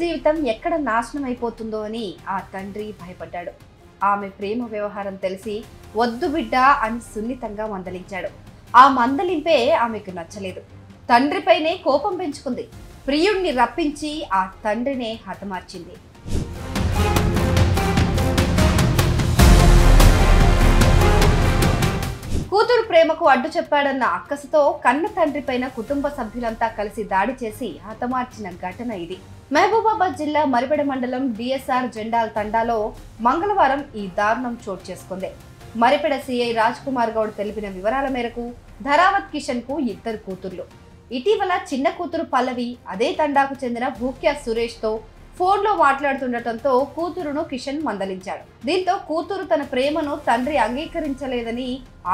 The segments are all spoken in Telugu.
జీవితం ఎక్కడ నాశనం అయిపోతుందో అని ఆ తండ్రి భయపడ్డాడు. ఆమె ప్రేమ వ్యవహారం తెలిసి వద్దు బిడ్డ అని సున్నితంగా మందలించాడు. ఆ మందలింపే ఆమెకు నచ్చలేదు. తండ్రిపైనే కోపం పెంచుకుంది. ప్రియుణ్ణి రప్పించి ఆ తండ్రినే హతమార్చింది. కూతురు ప్రేమకు అడ్డు చెప్పాడన్న అక్కసుతో కన్న తండ్రిపైన కుటుంబ సభ్యులంతా కలిసి దాడి చేసి హతమార్చిన ఘటన ఇది. మహబూబాబాద్ జిల్లా మరిపెడ మండలం డిఎస్ఆర్ జెండాల్ తండాలో మంగళవారం ఈ దారుణం చోటు చేసుకుంది. మరిపెడ సిఐ రాజ్ కుమార్ గౌడ్ తెలిపిన వివరాల మేరకు ధరావత్ కిషన్ కు 2 కూతుర్లు. ఇటీవల చిన్న కూతురు పల్లవి అదే తండాకు చెందిన భూక్యా సురేష్ తో ఫోన్లో మాట్లాడుతుండటంతో కూతురును కిషన్ మందలించాడు. దీంతో కూతురు తన ప్రేమను తండ్రి అంగీకరించలేదని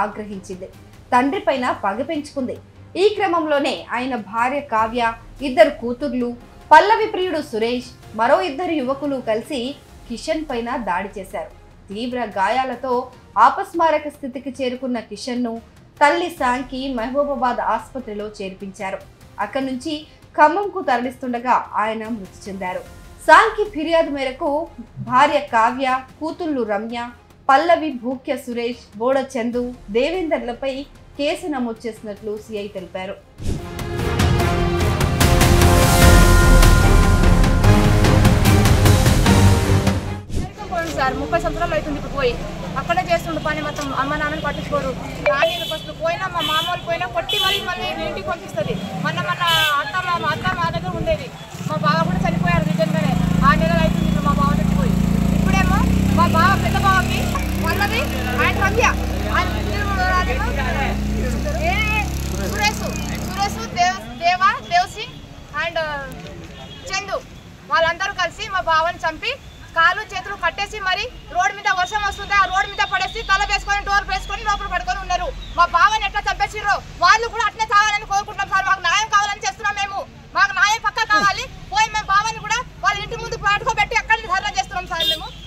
ఆగ్రహించింది. తండ్రిపైన పగ పెంచుకుంది. ఈ క్రమంలోనే ఆయన భార్య కావ్య, 2 కూతుర్లు, పల్లవి ప్రియుడు సురేష్, మరో 2 యువకులు కలిసి కిషన్ పైన దాడి చేశారు. తీవ్ర గాయాలతో అపస్మారక స్థితికి చేరుకున్న కిషన్ ను తల్లి శాంకి మహబూబాబాద్ ఆసుపత్రిలో చేర్పించారు. అక్కడి నుంచి ఖమ్మంకు తరలిస్తుండగా ఆయన మృతి చెందారు. శాంకి ఫిర్యాదు మేరకు భార్య కావ్య, కూతుళ్లు రమ్య, పల్లవి, భూక్య సురేష్, బోడ చందు, దేవేందర్లపై కేసు నమోదు చేసినట్లు సిఐ తెలిపారు. సార్ 30 సంవత్సరాలు అవుతుంది ఇప్పుడు పోయి అక్కడే చేస్తుండే పని. మొత్తం అమ్మ నాన్నని పట్టించుకోరు. కానీ ఫస్ట్ పోయినా మా మామూలు పోయినా కొట్టి మళ్ళీ ఇంటికి పంపిస్తుంది. మొన్న అత్త మా దగ్గర ఉండేది. మా బావ కూడా చనిపోయారు నిజంగానే. 6 నెలలు అవుతుంది ఇప్పుడు మా బావ దగ్గర పోయి. ఇప్పుడేమో మా బావ పెద్ద బావకి పల్లవి ఆయన రమ్య సురేష్ దేవ్ సింగ్ అండ్ చందు వాళ్ళందరూ కలిసి మా బావని చంపి కాళ్ళు చేతులు కట్టేసి మరి రోడ్డు మీద వర్షం వస్తుంది ఆ రోడ్డు మీద పడేసి తల వేసుకొని డోర్ వేసుకొని లోపల పడుకొని ఉన్నారు. మా బావని ఎట్లా చంపేసిర్రో వాళ్ళు కూడా అట్లే కావాలని కోరుకుంటాం సార్. మాకు న్యాయం కావాలని చేస్తున్నాం. మాకు న్యాయం పక్క కావాలి. పోయి మేము బావని కూడా వాళ్ళ ఇంటి ముందు పట్టుకోబెట్టి అక్కడిని ధర్నా చేస్తున్నాం సార్.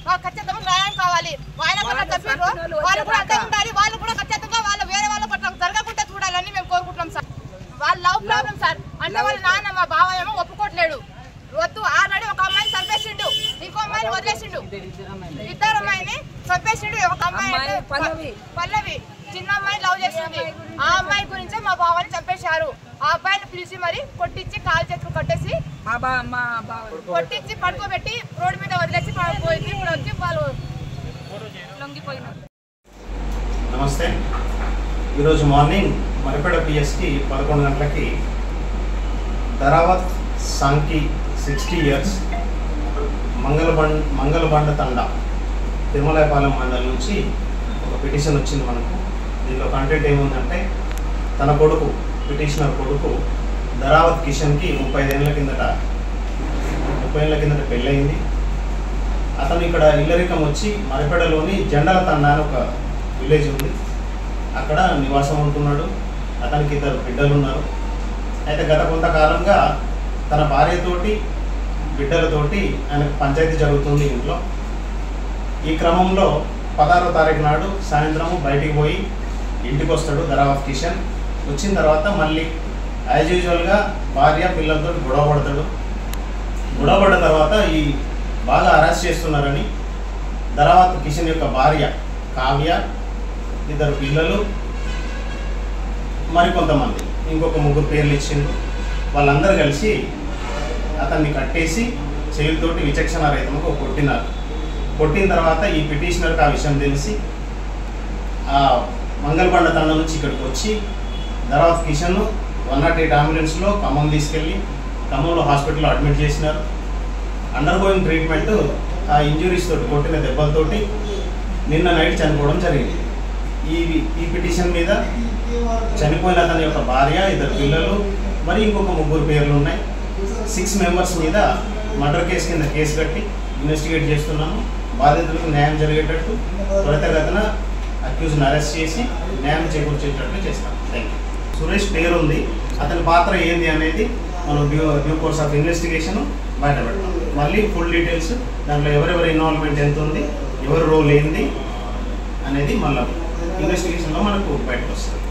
మాకు ఖచ్చితంగా న్యాయం కావాలి. ఆయన పట్ల చంపిర్రో వాళ్ళు కూడా అర్థం ఉండాలి. వాళ్ళు కూడా ఖచ్చితంగా వేరే వాళ్ళ పట్ల జరగకుండా చూడాలని మేము కోరుకుంటున్నాం సార్. వాళ్ళ లవ్ ప్రాబ్లం సార్. అంటే వాళ్ళ నాన్న మా బావ ఏమో ఒప్పుకోవట్లేడు. వద్దు ఆల్రెడీ ఒక అమ్మాయిని చంపేసిండు, ఇంకో అమ్మాయిని వదిలేసిండు. 2 అమ్మాయిని చంపేసిండు. ఒక అమ్మాయి పల్లవి చిన్న అమ్మాయిని లవ్ చేస్తుంది. ఆ అమ్మాయి గురించే మా బావని చంపేశారు. ఆ అబ్బాయిని పిలిచి మరి కొట్టించి కాలు చేతులు కట్టేసి కొట్టించి పడుకోబెట్టి రోడ్డు మీద వదిలేసి పోయింది. ఇప్పుడు వచ్చి వాళ్ళు లొంగిపోయినారు. నమస్తే. ఈరోజు మార్నింగ్ మరిపెడ పిఎస్కి 11 గంటలకి ధరావత్ సాంకి 60 years మంగళబండ తండా తిరుమలపాలెం మండలం నుంచి ఒక పిటిషన్ వచ్చింది మనకు. దీనిలో కంటెంట్ ఏముందంటే తన కొడుకు పిటిషనర్ కొడుకు ధరావత్ కిషన్కి 30 ఏళ్ళ కిందట పెళ్ళయింది. అతను ఇక్కడ ఇల్లరికం వచ్చి మరిపెడలోని జెండాల తండా అని ఒక విలేజ్ ఉంది, అక్కడ నివాసం ఉంటున్నాడు. అతనికి 2 బిడ్డలు ఉన్నారు. అయితే గత కొంతకాలంగా తన భార్యతోటి బిడ్డలతోటి ఆయనకు పంచాయతీ జరుగుతుంది ఇంట్లో. ఈ క్రమంలో 16వ తారీఖు నాడు సాయంత్రము బయటికి పోయి ఇంటికి వస్తాడు ధరావత్ కిషన్. వచ్చిన తర్వాత మళ్ళీ యాజ్ యూజువల్గా భార్య పిల్లలతో గొడవ పడ్డ తర్వాత ఈ బాగా అరెస్ట్ చేస్తున్నారని ధరావత్ కిషన్ యొక్క భార్య కావ్య, 2 పిల్లలు, మరికొంతమంది ఇంకొక 3 పేర్లు ఇచ్చింది. వాళ్ళందరూ కలిసి అతన్ని కట్టేసి చేతులతోటి విచక్షణారహితంగా కొట్టినారు. కొట్టిన తర్వాత ఈ పిటిషనర్కి ఆ విషయం తెలిసి ఆ మంగళబండ తండ నుంచి ఇక్కడికి వచ్చి ధరావత్ కిషన్ను 108 అంబులెన్స్లో ఖమ్మం తీసుకెళ్ళి ఖమ్మంలో హాస్పిటల్లో అడ్మిట్ చేసినారు. అండర్గోయింగ్ ట్రీట్మెంట్ ఆ ఇంజురీస్ తోటి కొట్టిన దెబ్బలతోటి నిన్న నైట్ చనిపోవడం జరిగింది. ఈ పిటిషన్ మీద చనిపోయిన అతని యొక్క భార్య, 2 పిల్లలు, మరి ఇంకొక 3 పేర్లు ఉన్నాయి. 6 మెంబర్స్ మీద మర్డర్ కేసు కింద కేసు కట్టి ఇన్వెస్టిగేట్ చేస్తున్నాము. బాధితులకు న్యాయం జరిగేటట్టు త్వరితగతిన అక్యూజ్ని అరెస్ట్ చేసి న్యాయం చేకూర్చేటట్టు చేస్తాం. Thank you. సురేష్ పేరు ఉంది, అతని పాత్ర ఏంది అనేది మనం డ్యూ కోర్స్ ఆఫ్ ఇన్వెస్టిగేషన్ బయటపెడతాం. మళ్ళీ ఫుల్ డీటెయిల్స్ దాంట్లో ఎవరెవరి ఇన్వాల్వ్మెంట్ ఎంత ఉంది, ఎవరి రోల్ ఏంది అనేది మళ్ళీ ఇన్వెస్టిగేషన్లో మనకు బయటకు వస్తుంది.